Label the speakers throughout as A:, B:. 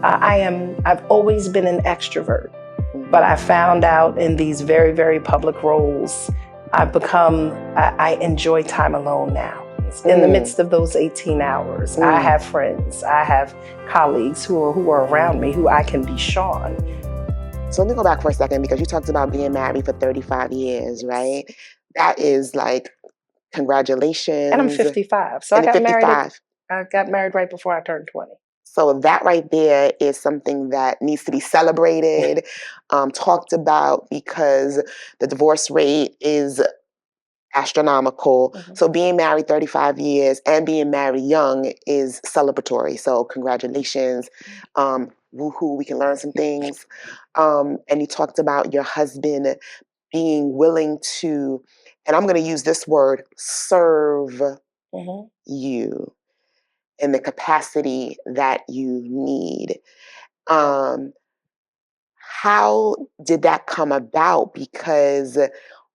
A: I've always been an extrovert, but I found out in these very, very public roles, I enjoy time alone now. In the midst of those 18 hours, I have friends, I have colleagues who are around me who I can be Shawyn.
B: So let me go back for a second, because you talked about being married for 35 years, right? That is like, congratulations.
A: And I'm 55, so I got married right before I turned 20.
B: So that right there is something that needs to be celebrated, talked about, because the divorce rate is astronomical. So being married 35 years and being married young is celebratory. So congratulations. Woohoo, we can learn some things. And you talked about your husband being willing to, and I'm going to use this word, serve you in the capacity that you need. How did that come about? Because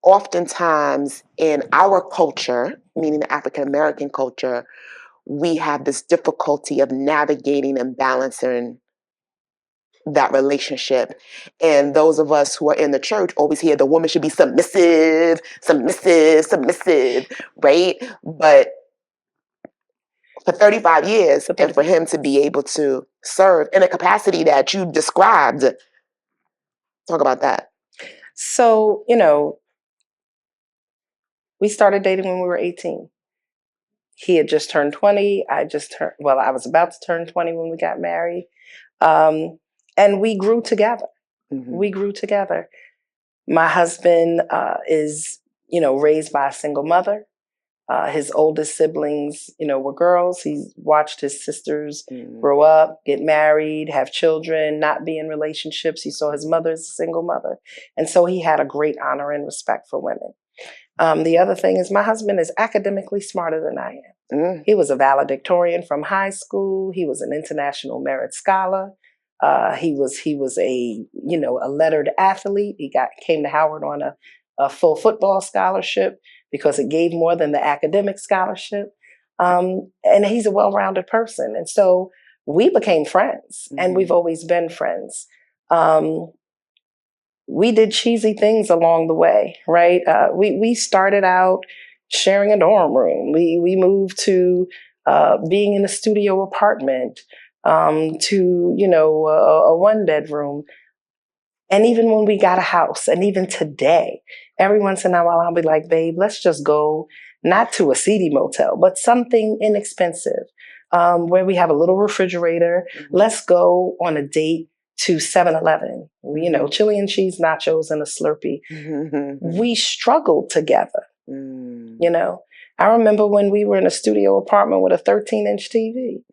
B: oftentimes in our culture, meaning the African American culture, we have this difficulty of navigating and balancing that relationship. And those of us who are in the church always hear the woman should be submissive, submissive, submissive, right? But for 35 years, and for him to be able to serve in a capacity that you described, talk about that.
A: So, we started dating when we were 18. He had just turned 20. I was about to turn 20 when we got married. And we grew together. We grew together. My husband is, raised by a single mother. His oldest siblings, were girls. He watched his sisters grow up, get married, have children, not be in relationships. He saw his mother as a single mother. And so he had a great honor and respect for women. The other thing is my husband is academically smarter than I am. He was a valedictorian from high school. He was an international merit scholar. He was a lettered athlete. He came to Howard on a full football scholarship because it gave more than the academic scholarship. And he's a well-rounded person. And so we became friends, and we've always been friends. We did cheesy things along the way, right? We started out sharing a dorm room. We moved to being in a studio apartment, to, a one-bedroom. And even when we got a house, and even today, every once in a while, I'll be like, babe, let's just go, not to a seedy motel, but something inexpensive, where we have a little refrigerator. Let's go on a date to 7-Eleven, chili and cheese nachos and a Slurpee. We struggled together, I remember when we were in a studio apartment with a 13-inch TV,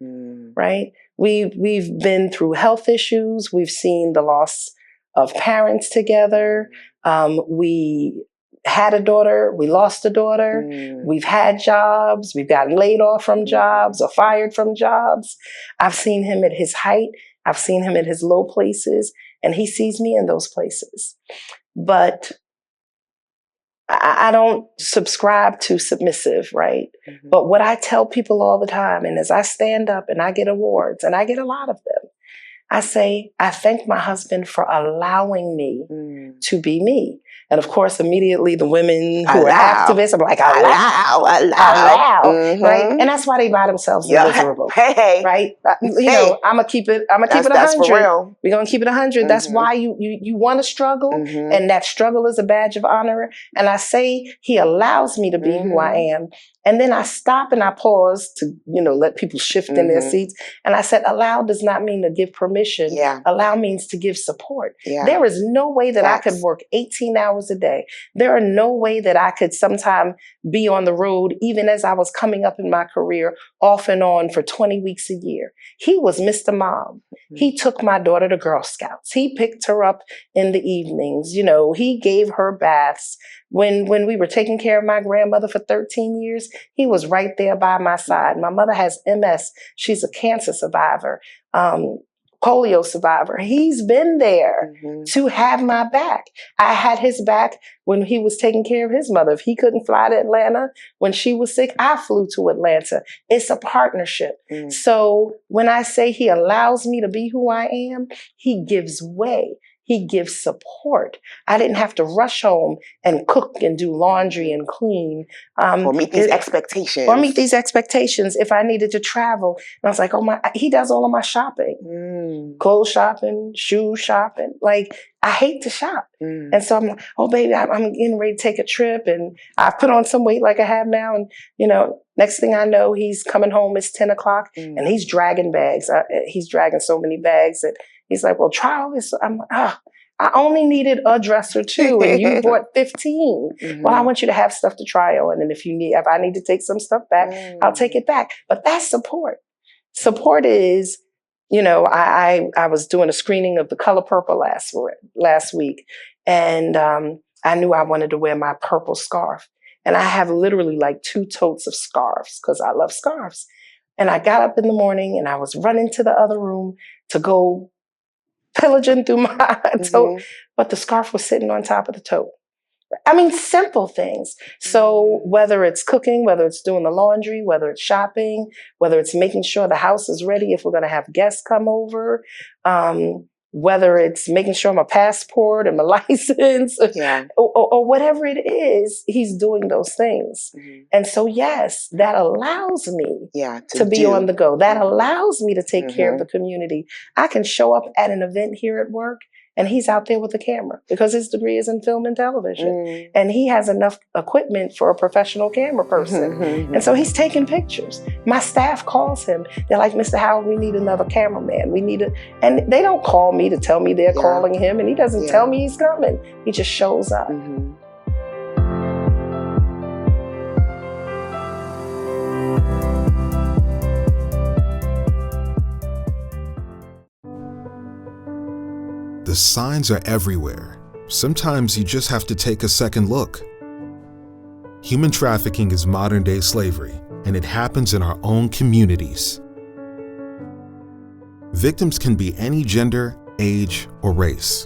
A: right? We've been through health issues. We've seen the loss of parents together. We had a daughter. We lost a daughter. We've had jobs. We've gotten laid off from jobs or fired from jobs. I've seen him at his height. I've seen him at his low places, and he sees me in those places. But I don't subscribe to submissive, right? But what I tell people all the time, and as I stand up and I get awards, and I get a lot of them, I say, I thank my husband for allowing me to be me. And of course, immediately the women who are activists, I'm like, allow, right? And that's why they buy themselves miserable, right? I'm gonna keep it 100.
B: That's for real.
A: We're gonna keep it 100. That's why you want to struggle, and that struggle is a badge of honor. And I say he allows me to be who I am. And then I stop and I pause to, let people shift in their seats. And I said, allow does not mean to give permission. Allow means to give support. There is no way that I could work 18 hours a day. There are no way that I could sometime be on the road, even as I was coming up in my career, off and on for 20 weeks a year. He was Mr. Mom. He took my daughter to Girl Scouts. He picked her up in the evenings. He gave her baths. When we were taking care of my grandmother for 13 years, he was right there by my side. My mother has MS. She's a cancer survivor. polio survivor. He's been there to have my back. I had his back when he was taking care of his mother. If he couldn't fly to Atlanta when she was sick, I flew to Atlanta. It's a partnership. So when I say he allows me to be who I am, he gives way. He gives support. I didn't have to rush home and cook and do laundry and clean.
B: Or meet these expectations.
A: Or meet these expectations if I needed to travel. And I was like, he does all of my shopping. Clothes shopping, shoe shopping. Like, I hate to shop. And so I'm like, oh, baby, I'm getting ready to take a trip. And I've put on some weight like I have now. And, next thing I know, he's coming home. It's 10 o'clock and he's dragging bags. He's dragging so many bags that he's like, well, try all this. I'm like, I only needed a dress or two and you bought 15. Well, I want you to have stuff to try on. And if I need to take some stuff back, I'll take it back. But that's support. Support is, I was doing a screening of The Color Purple last week. And I knew I wanted to wear my purple scarf. And I have literally like 2 totes of scarves because I love scarves. And I got up in the morning and I was running to the other room to go pillaging through my tote, but the scarf was sitting on top of the tote. I mean, simple things. So whether it's cooking, whether it's doing the laundry, whether it's shopping, whether it's making sure the house is ready if we're going to have guests come over, whether it's making sure my passport and my license or whatever it is, he's doing those things. And so, yes, that allows me to be on the go. That allows me to take care of the community. I can show up at an event here at work and he's out there with a camera because his degree is in film and television. And he has enough equipment for a professional camera person. And so he's taking pictures. My staff calls him. They're like, Mr. Howard, we need another cameraman. And they don't call me to tell me they're calling him. And he doesn't tell me he's coming. He just shows up.
C: The signs are everywhere. Sometimes you just have to take a second look. Human trafficking is modern-day slavery, and it happens in our own communities. Victims can be any gender, age, or race.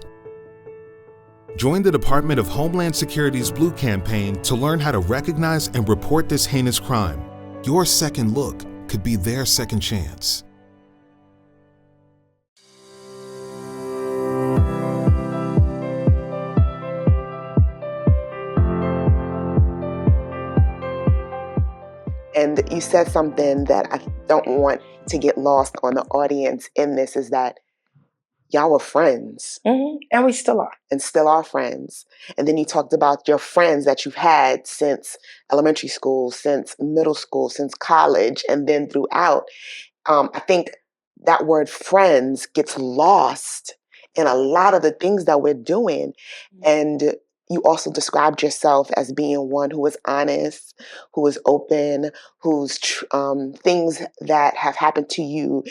C: Join the Department of Homeland Security's Blue Campaign to learn how to recognize and report this heinous crime. Your second look could be their second chance.
B: And you said something that I don't want to get lost on the audience in this, is that y'all were friends.
A: And we still are.
B: And still are friends. And then you talked about your friends that you've had since elementary school, since middle school, since college, and then throughout. I think that word friends gets lost in a lot of the things that we're doing. And you also described yourself as being one who is honest, who is open, whose things that have happened to you,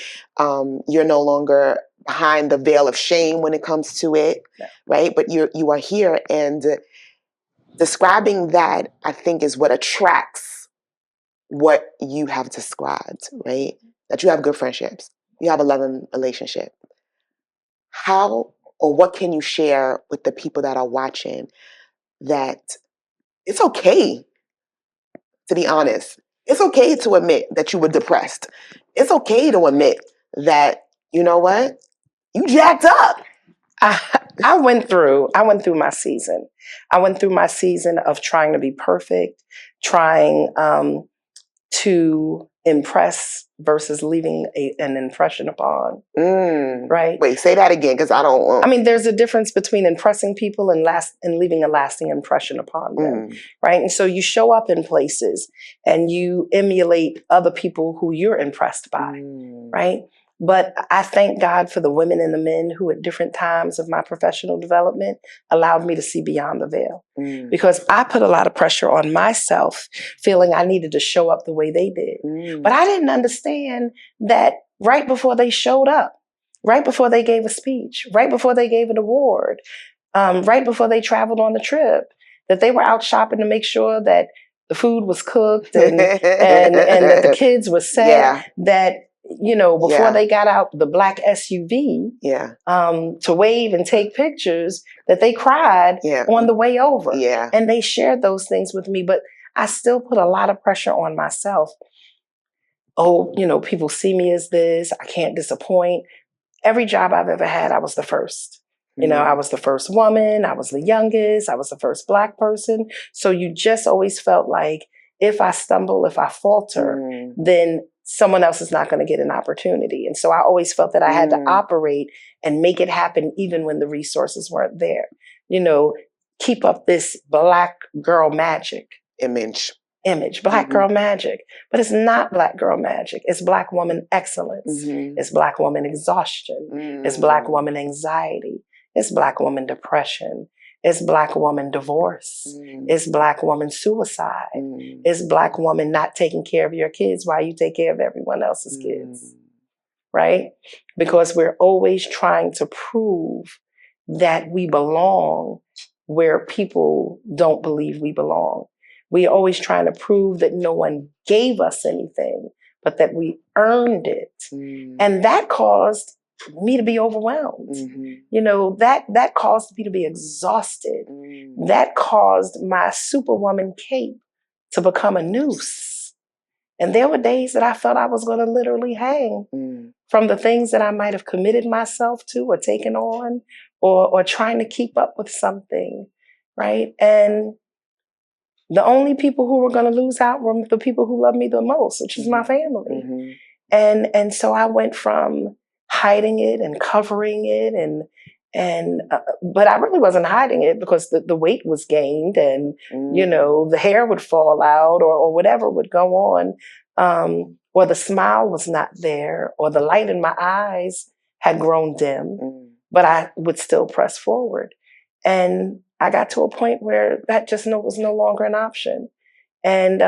B: you're no longer behind the veil of shame when it comes to it, right? But you are here, and describing that, I think, is what attracts what you have described, right? That you have good friendships, you have a loving relationship. How or what can you share with the people that are watching that it's okay to be honest? It's okay to admit that you were depressed. It's okay to admit that, you know what, you jacked up.
A: I went through my season. I went through my season of trying to be perfect, trying to impress versus leaving an impression upon. Right?
B: Wait, say that again, because I don't want...
A: I mean, there's a difference between impressing people and leaving a lasting impression upon them, right? And so you show up in places and you emulate other people who you're impressed by, right? But I thank God for the women and the men who at different times of my professional development allowed me to see beyond the veil. Because I put a lot of pressure on myself, feeling I needed to show up the way they did. But I didn't understand that right before they showed up, right before they gave a speech, right before they gave an award, right before they traveled on the trip, that they were out shopping to make sure that the food was cooked and that the kids were set, that before they got out the black SUV to wave and take pictures, that they cried on the way over.
B: Yeah.
A: And they shared those things with me, but I still put a lot of pressure on myself. Oh, people see me as this. I can't disappoint. Every job I've ever had, I was the first. I was the first woman. I was the youngest. I was the first Black person. So you just always felt like if I stumble, if I falter, then someone else is not going to get an opportunity. And so I always felt that I had to operate and make it happen even when the resources weren't there. Keep up this Black girl magic. Image, Black girl magic. But it's not Black girl magic. It's Black woman excellence. It's Black woman exhaustion. It's Black woman anxiety. It's Black woman depression. It's Black woman divorce. It's Black woman suicide. It's Black woman not taking care of your kids while you take care of everyone else's kids. Right? Because we're always trying to prove that we belong where people don't believe we belong. We're always trying to prove that no one gave us anything, but that we earned it. And that caused me to be overwhelmed. That caused me to be exhausted. That caused my superwoman cape to become a noose. And there were days that I felt I was going to literally hang from the things that I might have committed myself to or taken on or trying to keep up with something, right? And the only people who were going to lose out were the people who love me the most, which is my family. And so I went from hiding it and covering it but I really wasn't hiding it because the weight was gained and, the hair would fall out or whatever would go on. Or the smile was not there or the light in my eyes had grown dim, but I would still press forward. And I got to a point where that just was no longer an option. And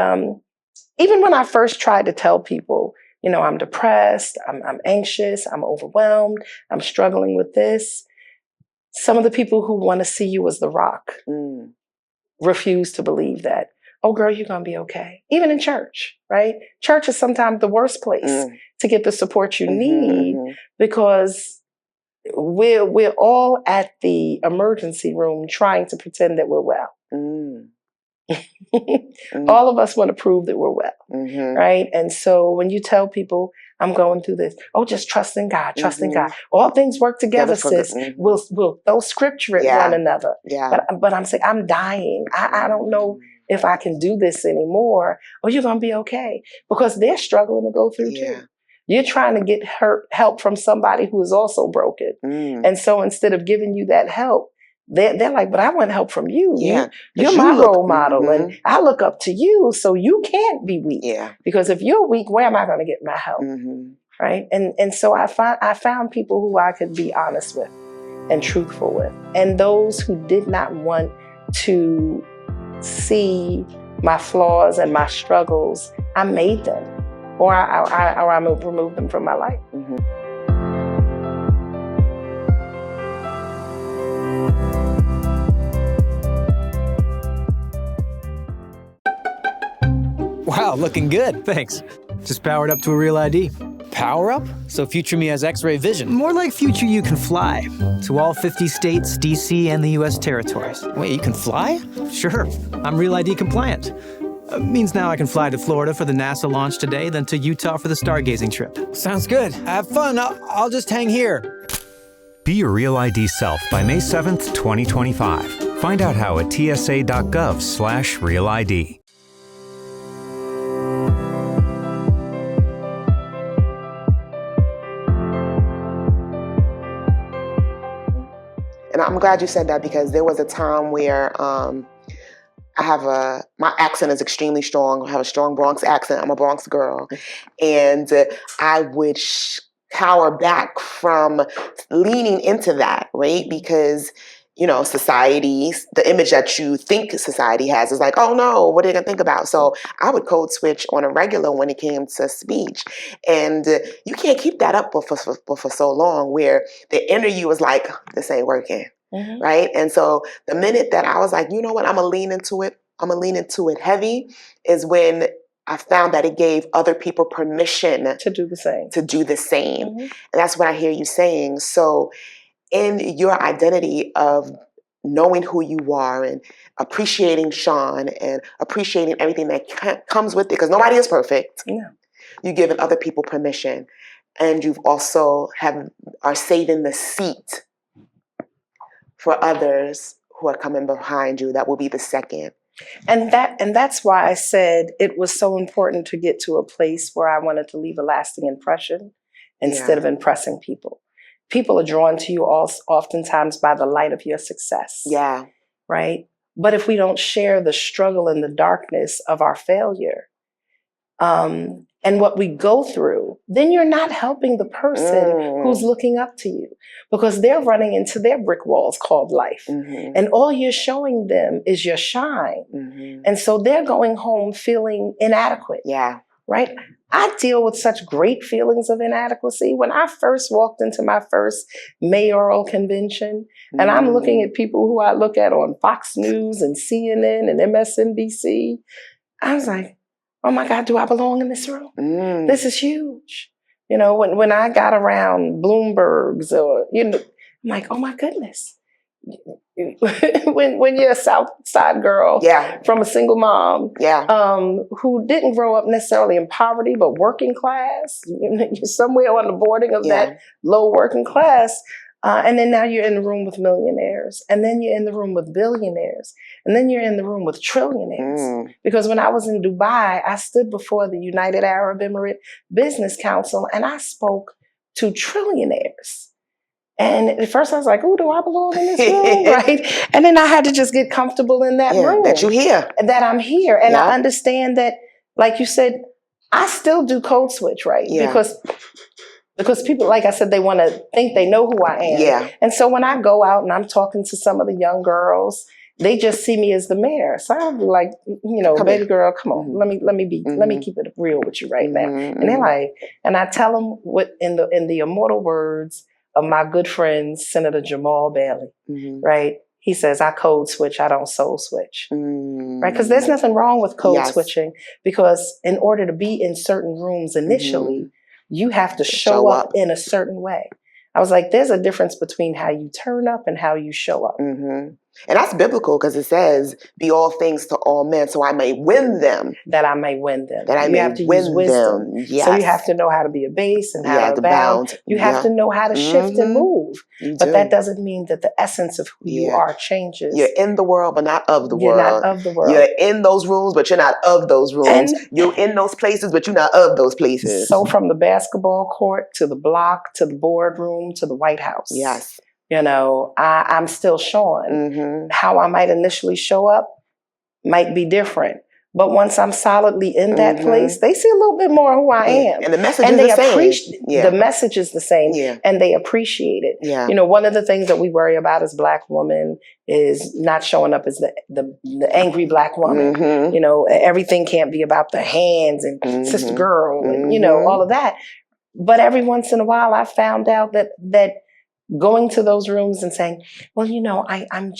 A: even when I first tried to tell people, I'm depressed, I'm anxious, I'm overwhelmed, I'm struggling with this, some of the people who want to see you as the rock refuse to believe that. Oh, girl, you're going to be okay. Even in church, right? Church is sometimes the worst place to get the support you need because we're all at the emergency room trying to pretend that we're well. All of us want to prove that we're well, right? And so when you tell people, I'm going through this, just trust in God, trust in God. All things work together, sis. We'll throw scripture at one another. But I'm saying, I'm dying. I don't know if I can do this anymore. You're going to be okay. Because they're struggling to go through too. You're trying to get help from somebody who is also broken. And so instead of giving you that help, they're like, but I want help from you. You're my role model and I look up to you, so you can't be weak. Because if you're weak, where am I going to get my help? Right? And so I found people who I could be honest with and truthful with. And those who did not want to see my flaws and my struggles, I made them. Or I removed them from my life.
D: Wow, looking good. Thanks. Just powered up to a Real ID. Power up? So future me has X-ray vision. More like future you can fly. To all 50 states, DC, and the US territories. Wait, you can fly? Sure. I'm Real ID compliant. Means now I can fly to Florida for the NASA launch today, then to Utah for the stargazing trip. Sounds good. Have fun. I'll just hang here.
E: Be your Real ID self by May 7th, 2025. Find out how at tsa.gov/RealID.
B: And I'm glad you said that because there was a time where my accent is extremely strong. I have a strong Bronx accent. I'm a Bronx girl. And I would cower back from leaning into that, right? Because, society, the image that you think society has is like, oh no, what are they going to think about? So I would code switch on a regular when it came to speech. And you can't keep that up for so long where the inner you is like, this ain't working. Right? And so the minute that I was like, you know what, I'm going to lean into it heavy is when I found that it gave other people permission
A: To do the same.
B: And that's what I hear you saying. So in your identity of knowing who you are and appreciating Shawyn and appreciating everything that comes with it, because nobody is perfect.
A: Yeah.
B: You've given other people permission, and you've also are saving the seat for others who are coming behind you. That will be the second.
A: And that's why I said it was so important to get to a place where I wanted to leave a lasting impression instead of impressing people. People are drawn to you oftentimes by the light of your success.
B: Yeah.
A: Right? But if we don't share the struggle and the darkness of our failure, and what we go through, then you're not helping the person who's looking up to you, because they're running into their brick walls called life. And all you're showing them is your shine. And so they're going home feeling inadequate.
B: Yeah.
A: Right? I deal with such great feelings of inadequacy. When I first walked into my first mayoral convention, and I'm looking at people who I look at on Fox News and CNN and MSNBC, I was like, oh my God, do I belong in this room? This is huge. You know, when I got around Bloomberg's or, I'm like, oh my goodness. when you're a South Side girl from a single mom who didn't grow up necessarily in poverty, but working class, you're somewhere on the bordering of that low working class. And then now you're in the room with millionaires, and then you're in the room with billionaires, and then you're in the room with trillionaires. Because when I was in Dubai, I stood before the United Arab Emirates Business Council, and I spoke to trillionaires. And at first I was like, oh, do I belong in this room? Right? And then I had to just get comfortable in that room.
B: That you're here.
A: That I'm here. And I understand that, like you said, I still do code switch, right? Because people, like I said, they want to think they know who I am.
B: Yeah.
A: And so when I go out and I'm talking to some of the young girls, they just see me as the mayor. So I'll be like, baby girl, come on, let me keep it real with you right now. And they're like, and I tell them what in the immortal words of my good friend Senator Jamal Bailey, right? He says, I code switch, I don't soul switch. Right? Because there's nothing wrong with code switching, because in order to be in certain rooms initially, you have to show up in a certain way. I was like, there's a difference between how you turn up and how you show up.
B: And that's biblical, because it says, be all things to all men, so I may win them.
A: That I may win them.
B: That I may
A: have to
B: win
A: use wisdom.
B: them. Yes.
A: So you have to know how to be a base and how to abound. You have to know how to shift and move. But that doesn't mean that the essence of who you are changes.
B: You're in the world, but not of the world.
A: You're not of the world.
B: You're in those rooms, but you're not of those rooms. And you're in those places, but you're not of those places.
A: So from the basketball court to the block to the boardroom to the White House.
B: Yes.
A: I'm still Shawyn. How I might initially show up might be different. But once I'm solidly in that place, they see a little bit more who I am.
B: And the message is the same.
A: The message is the same. And they appreciate it. One of the things that we worry about as Black women is not showing up as the angry Black woman. Everything can't be about the hands and sister girl and, all of that. But every once in a while, I found out that going to those rooms and saying, well, I'm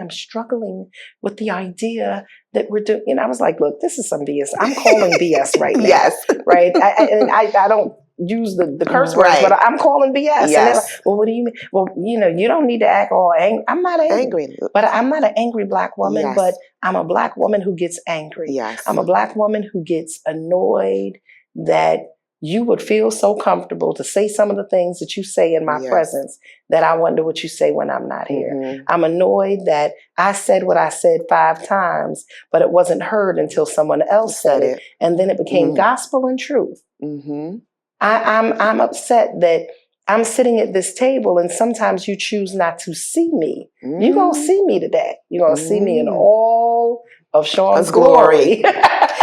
A: struggling with the idea that we're doing. I was like, look, this is some BS. I'm calling BS right now.
B: Yes.
A: Right. I don't use the curse words, but I'm calling BS.
B: Yes.
A: And they're like, well, what do you mean? Well, you don't need to act all angry. I'm not angry. But I'm not an angry Black woman, but I'm a Black woman who gets angry.
B: Yes.
A: I'm a Black woman who gets annoyed that you would feel so comfortable to say some of the things that you say in my presence that I wonder what you say when I'm not here. I'm annoyed that I said what I said 5 times, but it wasn't heard until someone else said it. And then it became gospel and truth. I'm upset that I'm sitting at this table and sometimes you choose not to see me. You're going to see me today. You're going to see me in all of Shawyn's glory.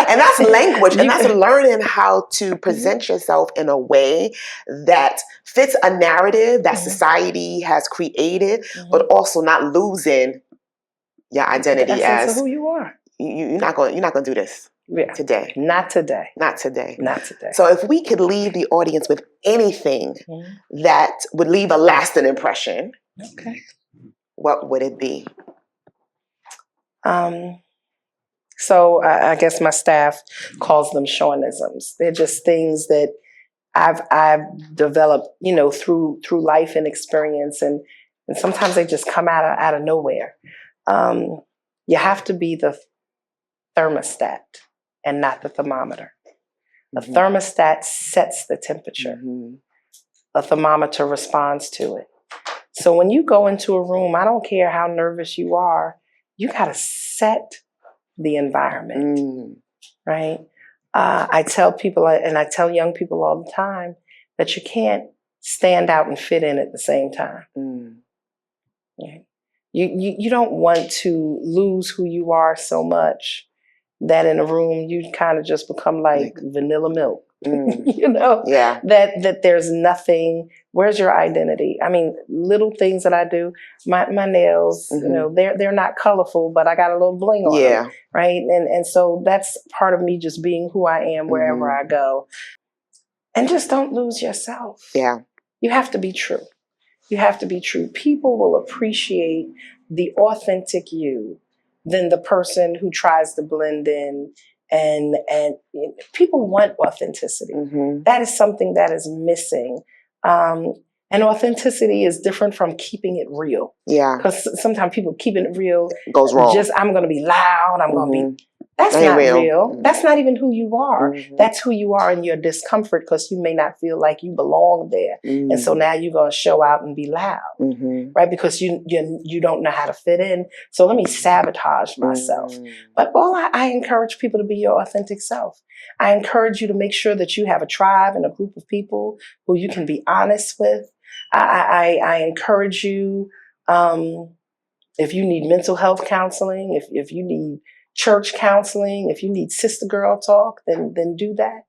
B: And that's language, and that's learning how to present yourself in a way that fits a narrative that society has created, but also not losing your identity as
A: who you are.
B: You're not going to do this today.
A: Not today.
B: Not today.
A: Not today.
B: So if we could leave the audience with anything that would leave a lasting impression, what would it be?
A: So I guess my staff calls them Shawnisms. They're just things that I've developed, through life and experience, and sometimes they just come out of nowhere. You have to be the thermostat and not the thermometer. The thermostat sets the temperature. A thermometer responds to it. So when you go into a room, I don't care how nervous you are, you got to set the environment, right? I tell people, and I tell young people all the time, that you can't stand out and fit in at the same time. Right? You don't want to lose who you are so much that in a room you kind of just become like vanilla milk.
B: Yeah.
A: That there's nothing. Where's your identity? I mean, little things that I do. My nails, they're not colorful, but I got a little bling on them, right? And so that's part of me just being who I am wherever I go. And just don't lose yourself.
B: Yeah.
A: You have to be true. You have to be true. People will appreciate the authentic you than the person who tries to blend in. And people want authenticity. That is something that is missing. And authenticity is different from keeping it real.
B: Yeah.
A: Because sometimes people keeping it real
B: goes wrong.
A: Just, I'm going to be loud. I'm going to be. That's not real. That's not even who you are. That's who you are in your discomfort, because you may not feel like you belong there. And so now you're going to show out and be loud, right? Because you don't know how to fit in. So let me sabotage myself. But I encourage people to be your authentic self. I encourage you to make sure that you have a tribe and a group of people who you can be honest with. I encourage you, if you need mental health counseling, if you need church counseling, if you need sister girl talk, then do that.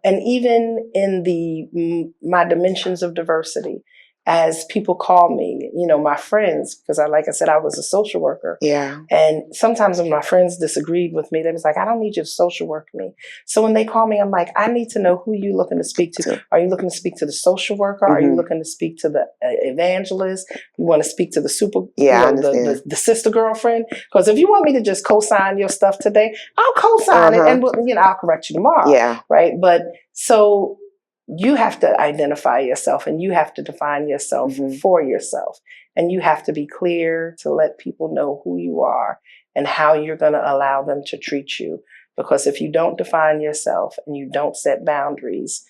A: And even in my dimensions of diversity, as people call me, my friends, because like I said, I was a social worker.
B: Yeah.
A: And sometimes when my friends disagreed with me, they was like, I don't need you to social work me. So when they call me, I'm like, I need to know who you looking to speak to. Are you looking to speak to the social worker? Are you looking to speak to the evangelist? You want to speak to the the sister girlfriend? Because if you want me to just co-sign your stuff today, I'll co-sign it, and I'll correct you tomorrow.
B: Yeah.
A: Right. But so you have to identify yourself, and you have to define yourself for yourself. And you have to be clear to let people know who you are and how you're going to allow them to treat you. Because if you don't define yourself and you don't set boundaries,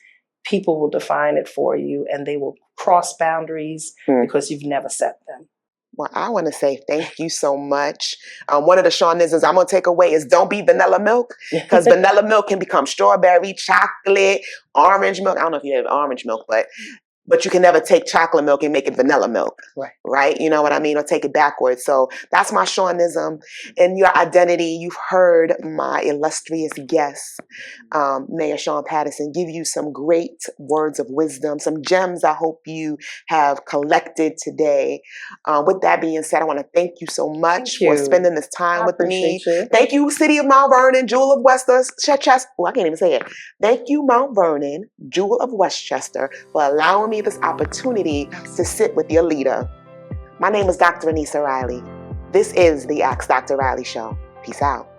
A: people will define it for you, and they will cross boundaries because you've never set them.
B: Well, I want to say thank you so much. One of the Shawnisms I'm going to take away is don't be vanilla milk, because vanilla milk can become strawberry, chocolate, orange milk. I don't know if you have orange milk, but you can never take chocolate milk and make it vanilla milk, right? You know what I mean? Or take it backwards. So that's my Shawnism. In your identity, you've heard my illustrious guest, Mayor Shawyn Patterson, give you some great words of wisdom, some gems I hope you have collected today. With that being said, I want to thank you so much for spending this time with me. Thank you, City of Mount Vernon, Jewel of Westchester. I can't even say it. Thank you, Mount Vernon, Jewel of Westchester, for allowing me this opportunity to sit with your leader. My name is Dr. Anissa Riley. This is the Ask Dr. Riley Show. Peace out.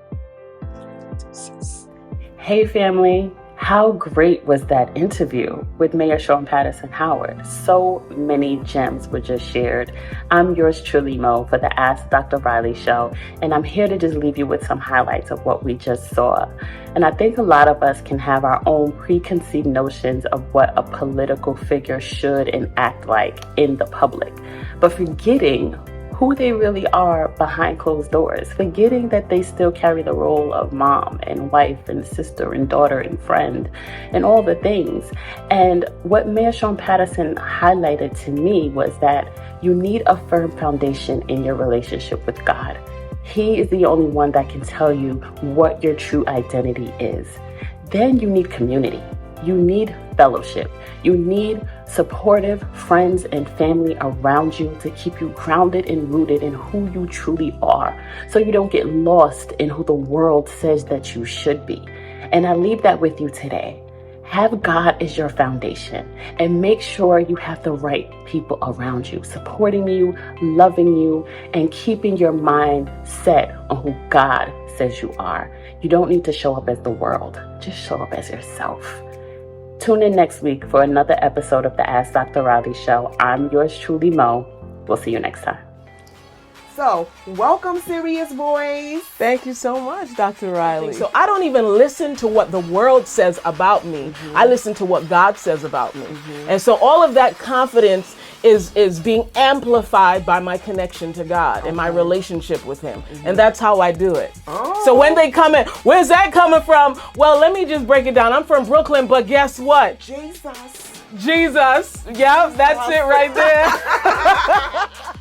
F: Hey family, how great was that interview with Mayor Shawyn Patterson Howard? So many gems were just shared. I'm yours truly, Mo, for the Ask Dr. Riley Show, and I'm here to just leave you with some highlights of what we just saw. And I think a lot of us can have our own preconceived notions of what a political figure should and act like in the public, but forgetting who they really are behind closed doors, forgetting that they still carry the role of mom and wife and sister and daughter and friend and all the things. And what Mayor Shawyn Patterson highlighted to me was that you need a firm foundation in your relationship with God. He is the only one that can tell you what your true identity is. Then you need community. You need fellowship. You need supportive friends and family around you to keep you grounded and rooted in who you truly are, so you don't get lost in who the world says that you should be. And I leave that with you today. Have God as your foundation and make sure you have the right people around you, supporting you, loving you, and keeping your mind set on who God says you are. You don't need to show up as the world. Just show up as yourself. Tune in next week for another episode of the Ask Dr. Riley Show. I'm yours truly, Mo. We'll see you next time.
G: So, welcome, Serious Boys.
H: Thank you so much, Dr. Riley.
G: So I don't even listen to what the world says about me. I listen to what God says about me. And so all of that confidence is being amplified by my connection to God and my relationship with Him. And that's how I do it. So when they come in, where's that coming from? Well, let me just break it down. I'm from Brooklyn, but guess what? Jesus. Yeah, that's it right there.